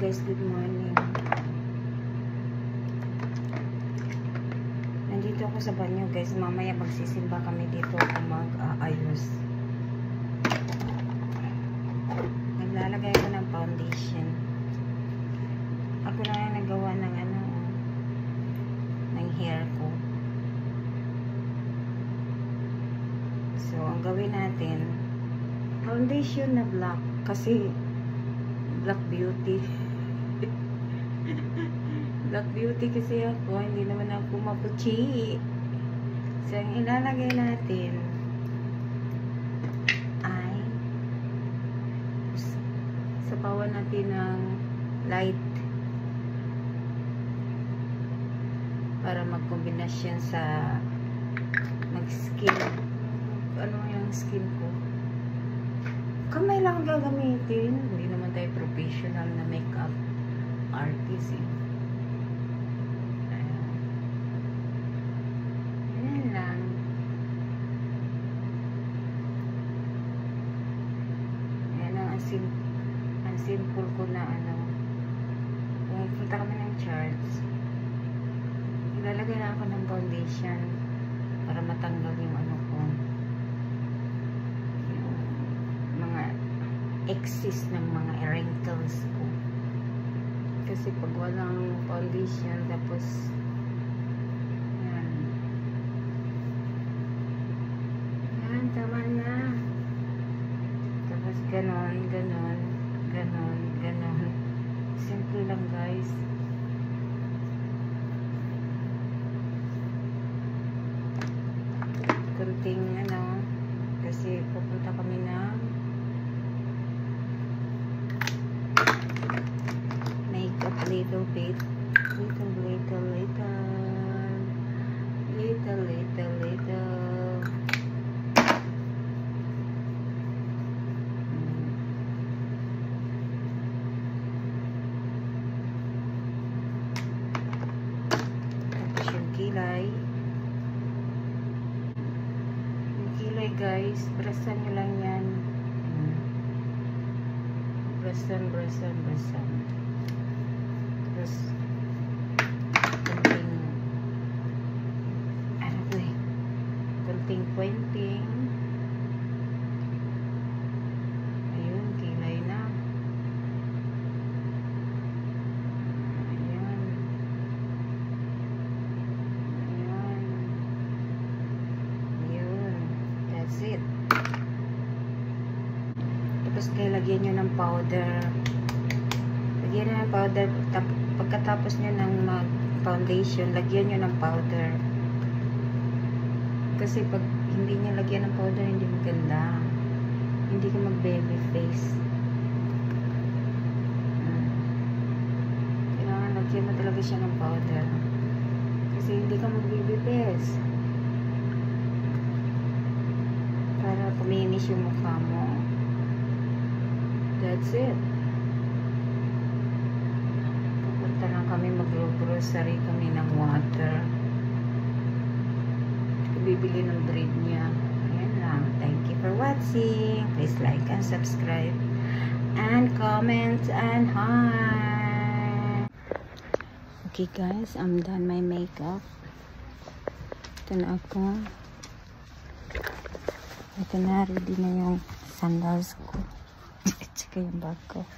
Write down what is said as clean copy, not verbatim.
guys, good morning. Nandito ako sa banyo guys. Mamaya magsisimba kami dito kung mag-aayos. Naglalagay ko ng foundation. Ako na yung nagawa ng ng hair ko. So, ang gawin natin, foundation na black kasi Black Beauty. Black Beauty kasi ako, hindi naman ako mapuchi. So, ang ilalagay natin ay sapawan natin ng light para magkombinasyon sa mag-skin. Ano yung skin ko? Kamay lang gagamitin. Hindi naman tayo professional na makeup artist eh. Ayan lang. Ayan ang simple ko na kung punta kami ng charts, ilalagay na ako ng foundation para matanggal yung ko. Excess ng mga wrinkles ko kasi pag walang foundation tapos yan tama na, tapos ganon simple lang guys. Kunting kasi pupunta kami ng little bit, little. Tapos yung kilay. Yung kilay guys, brasan nyo lang yan. Brasan. Tapos konting pointing. Ayun, kilay na. Ayun. That's it. Tapos lagyan nyo ng powder. Lagyan nyo ng powder. Pagkatapos nyo ng mag-foundation, lagyan nyo ng powder. Kasi pag hindi nyo lagyan ng powder, hindi maganda. Hindi ka mag-baby face. Kailangan lagyan mo talaga siya ng powder. Kasi hindi ka mag-baby face. Para kuminis yung mukha mo. That's it. Kami mag-grocery kami ng water. Bibili ng bread niya. Ayan lang. Thank you for watching. Please like and subscribe and comment and hi. Okay guys, I'm done my makeup. Ito na ako. Ito na, ready na yung sandals ko. At saka yung bag ko.